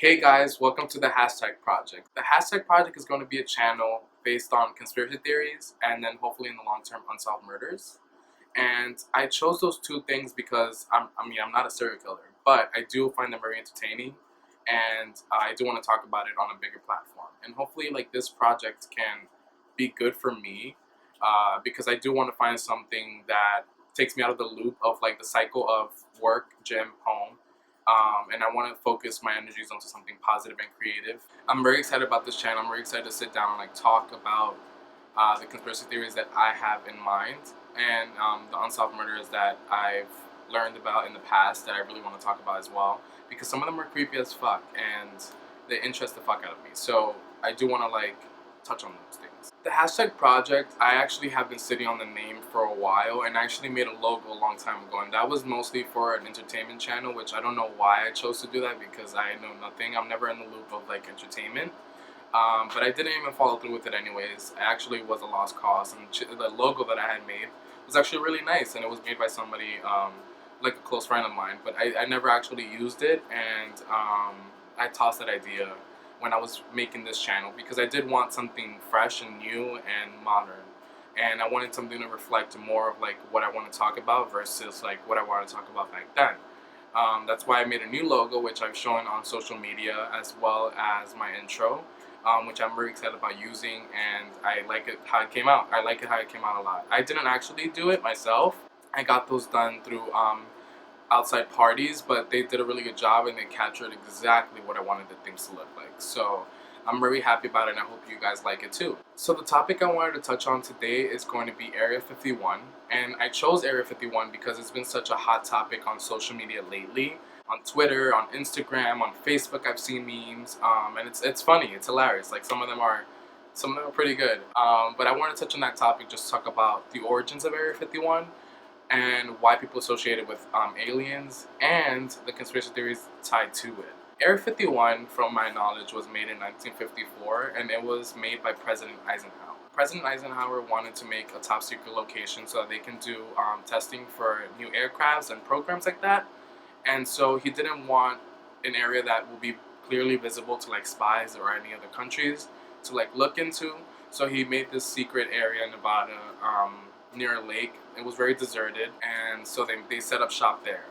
Hey guys, welcome to the Hashtag Project. The Hashtag Project is going to be a channel based on conspiracy theories and then hopefully in the long term unsolved murders. And I chose those two things because I'm not a serial killer, but I do find them very entertaining and I do want to talk about it on a bigger platform. And hopefully like this project can be good for me because I do want to find something that takes me out of the loop of like the cycle of work, gym, home, and I want to focus my energies onto something positive and creative. I'm very excited about this channel. I'm very excited to sit down and like talk about the conspiracy theories that I have in mind and the unsolved murders that I've learned about in the past that I really want to talk about as well because some of them are creepy as fuck and they interest the fuck out of me. So I do want to like touch on those things. The Hashtag Project, I actually have been sitting on the name for a while and I actually made a logo a long time ago, and that was mostly for an entertainment channel, which I don't know why I chose to do that because I know nothing. I'm never in the loop of like entertainment. But I didn't even follow through with it anyways. It actually was a lost cause, and the logo that I had made was actually really nice, and it was made by somebody, like a close friend of mine, but I never actually used it, and I tossed that idea when I was making this channel because I did want something fresh and new and modern, and I wanted something to reflect more of like what I want to talk about versus like what I want to talk about back then. That's why I made a new logo, which I've shown on social media, as well as my intro, which I'm very excited about using, and I like it how it came out. I like it how it came out a lot. I didn't actually do it myself. I got those done through outside parties, but they did a really good job and they captured exactly what I wanted the things to look like. So I'm very happy about it and I hope you guys like it too. So the topic I wanted to touch on today is going to be Area 51, and I chose Area 51 because it's been such a hot topic on social media lately. On Twitter, on Instagram, on Facebook, I've seen memes, and it's funny, it's hilarious. Like some of them are pretty good. But I want to touch on that topic, just talk about the origins of Area 51 and why people associate it with aliens and the conspiracy theories tied to it. Area 51, from my knowledge, was made in 1954, and it was made by President Eisenhower. President Eisenhower wanted to make a top secret location so that they can do testing for new aircrafts and programs like that. And so he didn't want an area that will be clearly visible to like spies or any other countries to like look into. So he made this secret area in Nevada, near a lake. It was very deserted, and so they set up shop there.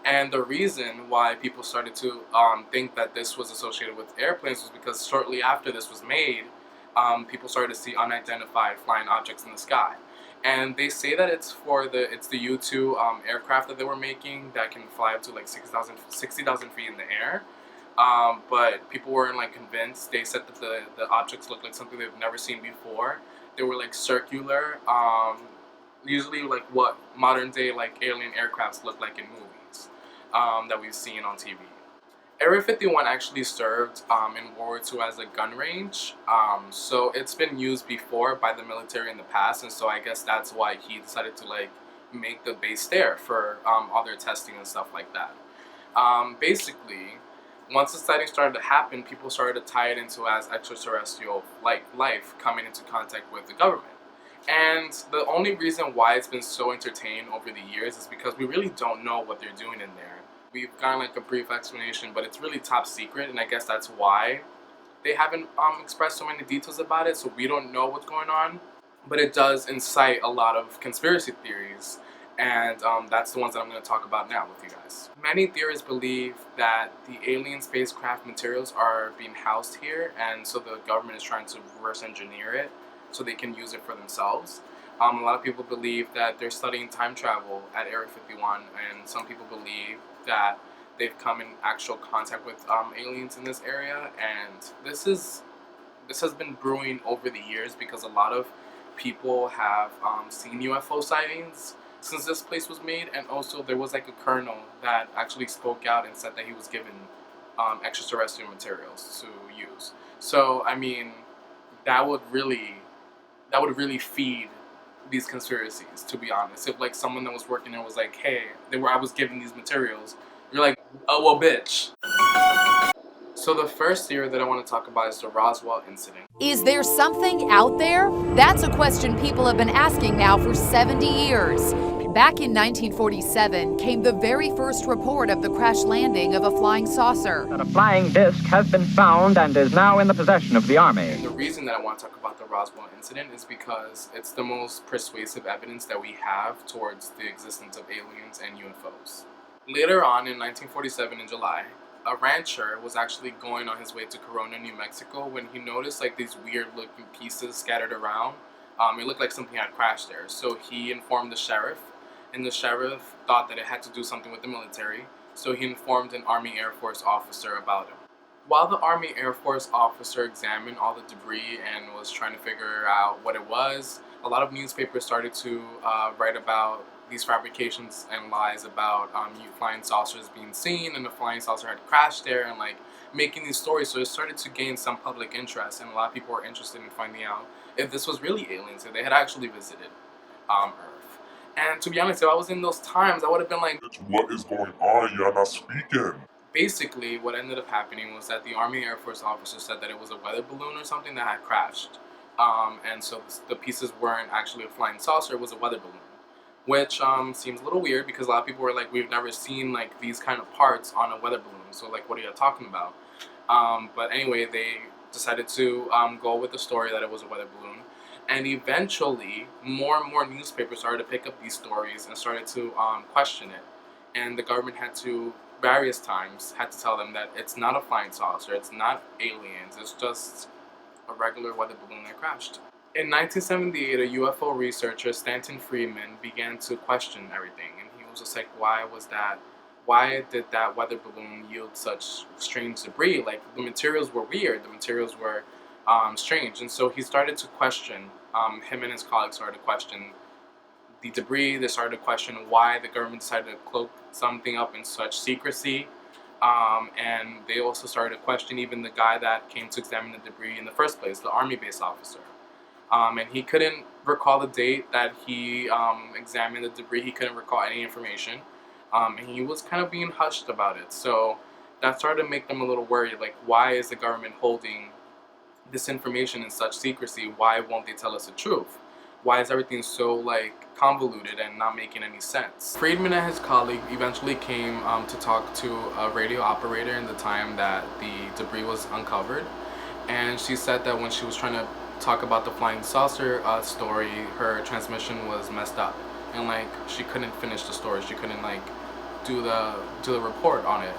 And the reason why people started to think that this was associated with airplanes was because shortly after this was made, people started to see unidentified flying objects in the sky. And they say that it's the U-2 aircraft that they were making that can fly up to like 60,000 feet in the air. But people weren't like convinced. They said that the objects looked like something they've never seen before. They were like circular, usually like what modern day like alien aircrafts look like in movies that we've seen on TV. Area 51 actually served in World War II as a gun range, so it's been used before by the military in the past, and so I guess that's why he decided to like make the base there for all their testing and stuff like that. Basically, once the sighting started to happen, people started to tie it into as extraterrestrial like life coming into contact with the government. And the only reason why it's been so entertaining over the years is because we really don't know what they're doing in there. We've gotten like a brief explanation, but it's really top secret, and I guess that's why they haven't expressed so many details about it, so we don't know what's going on. But it does incite a lot of conspiracy theories, and that's the ones that I'm going to talk about now with you guys. Many theorists believe that the alien spacecraft materials are being housed here, and so the government is trying to reverse engineer it so they can use it for themselves. A lot of people believe that they're studying time travel at Area 51, and some people believe that they've come in actual contact with aliens in this area, and this has been brewing over the years because a lot of people have seen UFO sightings since this place was made, and also there was like a colonel that actually spoke out and said that he was given extraterrestrial materials to use. So I mean, that would really feed these conspiracies, to be honest. If like someone that was working there was like, hey, I was given these materials, you're like, oh well, bitch. So the first theory that I want to talk about is the Roswell incident. Is there something out there? That's a question people have been asking now for 70 years. Back in 1947 came the very first report of the crash landing of a flying saucer. That a flying disc has been found and is now in the possession of the Army. And the reason that I want to talk about the Roswell incident is because it's the most persuasive evidence that we have towards the existence of aliens and UFOs. Later on in 1947 in July, a rancher was actually going on his way to Corona, New Mexico when he noticed like these weird looking pieces scattered around. It looked like something had crashed there. So he informed the sheriff, and the sheriff thought that it had to do something with the military. So he informed an Army Air Force officer about it. While the Army Air Force officer examined all the debris and was trying to figure out what it was, a lot of newspapers started to write about these fabrications and lies about flying saucers being seen and the flying saucer had crashed there and like making these stories. So it started to gain some public interest, and a lot of people were interested in finding out if this was really aliens, if they had actually visited Earth. And to be honest, if I was in those times, I would have been like, what is going on? You're not speaking. Basically, what ended up happening was that the Army Air Force officer said that it was a weather balloon or something that had crashed. And so the pieces weren't actually a flying saucer, it was a weather balloon. Which seems a little weird because a lot of people were like, we've never seen like these kind of parts on a weather balloon. So like, what are you talking about? But anyway, they decided to go with the story that it was a weather balloon. And eventually, more and more newspapers started to pick up these stories and started to question it. And the government had to, various times, had to tell them that it's not a flying saucer, it's not aliens, it's just a regular weather balloon that crashed. In 1978, a UFO researcher, Stanton Friedman, began to question everything. And he was just like, why did that weather balloon yield such strange debris? Like, the materials were weird, the materials were strange. And so he started to question, him and his colleagues started to question the debris. They started to question why the government decided to cloak something up in such secrecy. And they also started to question even the guy that came to examine the debris in the first place, the Army-based officer. And he couldn't recall the date that he examined the debris. He couldn't recall any information. And he was kind of being hushed about it. So that started to make them a little worried. Like, why is the government holding this information in such secrecy? Why won't they tell us the truth? Why is everything so like convoluted and not making any sense? Friedman and his colleague eventually came to talk to a radio operator in the time that the debris was uncovered. And she said that when she was trying to talk about the flying saucer story, her transmission was messed up, and like she couldn't finish the story. She couldn't like do the report on it.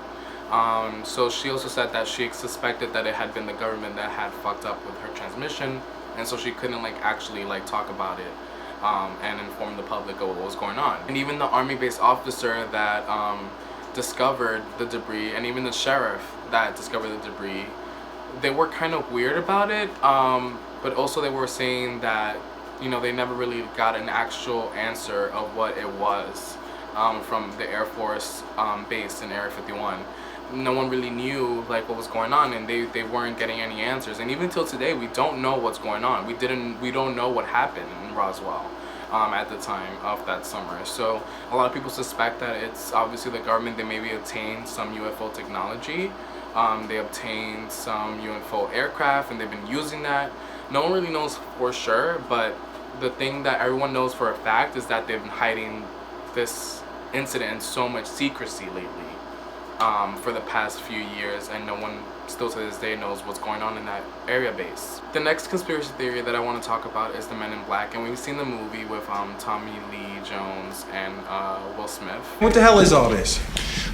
So she also said that she suspected that it had been the government that had fucked up with her transmission, and so she couldn't like actually like talk about it and inform the public of what was going on. And even the Army-based officer that discovered the debris, and even the sheriff that discovered the debris, they were kind of weird about it. But also they were saying that, you know, they never really got an actual answer of what it was from the Air Force base in Area 51. No one really knew like what was going on, and they weren't getting any answers. And even till today, we don't know what's going on. We don't know what happened in Roswell at the time of that summer. So a lot of people suspect that it's obviously the government. They maybe obtained some UFO technology. They obtained some UFO aircraft, and they've been using that. No one really knows for sure, but the thing that everyone knows for a fact is that they've been hiding this incident in so much secrecy lately for the past few years, and no one still to this day knows what's going on in that area base. The next conspiracy theory that I want to talk about is the Men in Black, and we've seen the movie with Tommy Lee Jones and Will Smith. What the hell is all this?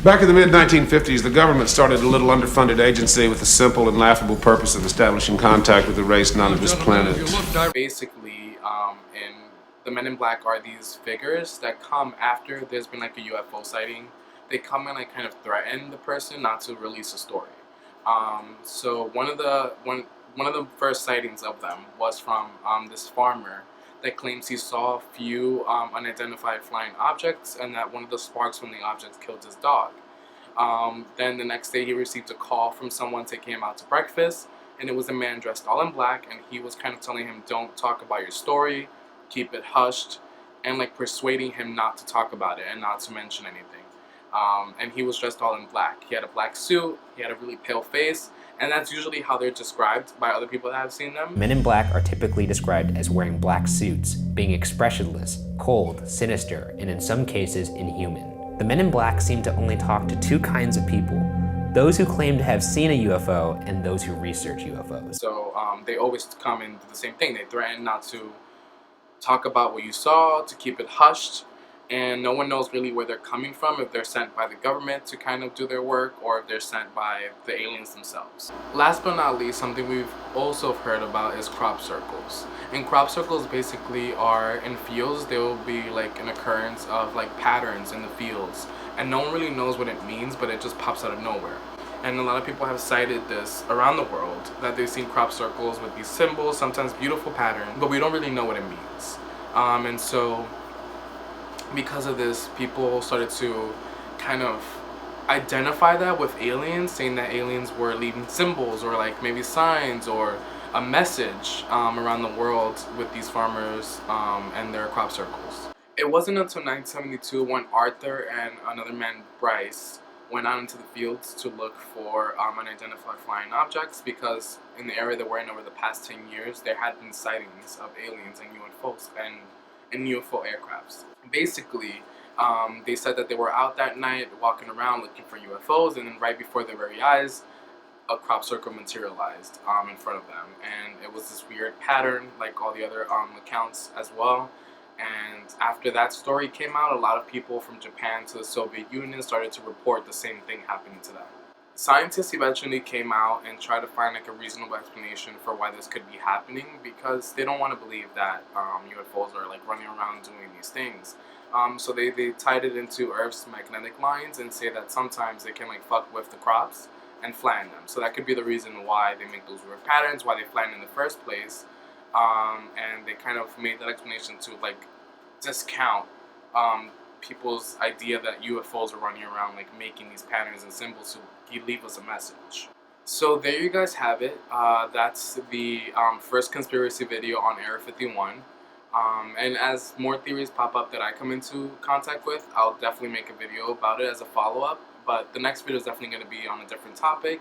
Back in the mid-1950s, the government started a little underfunded agency with the simple and laughable purpose of establishing contact with a race not of this planet. Basically, in the Men in Black are these figures that come after there's been like a UFO sighting. They come and like kind of threaten the person not to release a story. So one of the first sightings of them was from this farmer that claims he saw a few unidentified flying objects, and that one of the sparks from the objects killed his dog. Then the next day he received a call from someone taking him out to breakfast, and it was a man dressed all in black, and he was kind of telling him, don't talk about your story, keep it hushed, and like persuading him not to talk about it and not to mention anything. And he was dressed all in black. He had a black suit, he had a really pale face, and that's usually how they're described by other people that have seen them. Men in black are typically described as wearing black suits, being expressionless, cold, sinister, and in some cases, inhuman. The men in black seem to only talk to two kinds of people: those who claim to have seen a UFO and those who research UFOs. So they always come and do the same thing. They threaten not to talk about what you saw, to keep it hushed, and no one knows really where they're coming from, if they're sent by the government to kind of do their work or if they're sent by the aliens themselves. Last but not least, something we've also heard about is crop circles. And crop circles basically are in fields. There will be like an occurrence of like patterns in the fields, and no one really knows what it means, but it just pops out of nowhere. And a lot of people have cited this around the world, that they've seen crop circles with these symbols, sometimes beautiful patterns, but we don't really know what it means. And so because of this, people started to kind of identify that with aliens, saying that aliens were leaving symbols or like maybe signs or a message around the world with these farmers and their crop circles. It wasn't until 1972 when Arthur and another man, Bryce, went out into the fields to look for unidentified flying objects, because in the area they were in over the past 10 years, there had been sightings of aliens and UFOs and UFO aircrafts. Basically, they said that they were out that night walking around looking for UFOs, and then right before their very eyes, a crop circle materialized in front of them, and it was this weird pattern like all the other accounts as well. And after that story came out, a lot of people from Japan to the Soviet Union started to report the same thing happening to them. Scientists eventually came out and tried to find like a reasonable explanation for why this could be happening, because they don't want to believe that UFOs are like running around doing these things. So they tied it into Earth's magnetic lines and say that sometimes they can like fuck with the crops and flatten them. So that could be the reason why they make those weird patterns, why they flatten in the first place. And they kind of made that explanation to like discount people's idea that UFOs are running around like making these patterns and symbols to leave us a message. So there you guys have it. That's the first conspiracy video on Area 51. And as more theories pop up that I come into contact with, I'll definitely make a video about it as a follow-up. But the next video is definitely going to be on a different topic.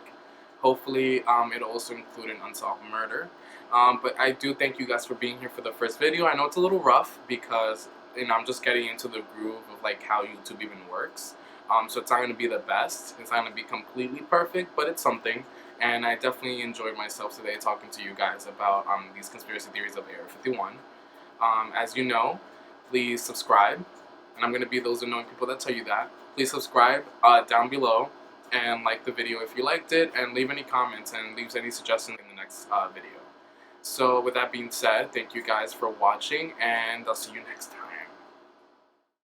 Hopefully it'll also include an unsolved murder. But I do thank you guys for being here for the first video. I know it's a little rough because I'm just getting into the groove of like how YouTube even works. So it's not going to be the best. It's not going to be completely perfect, but it's something. And I definitely enjoyed myself today talking to you guys about these conspiracy theories of Area 51. As you know, please subscribe. And I'm going to be those annoying people that tell you that. Please subscribe down below and like the video if you liked it, and leave any comments and leave any suggestions in the next video. So with that being said, thank you guys for watching, and I'll see you next time.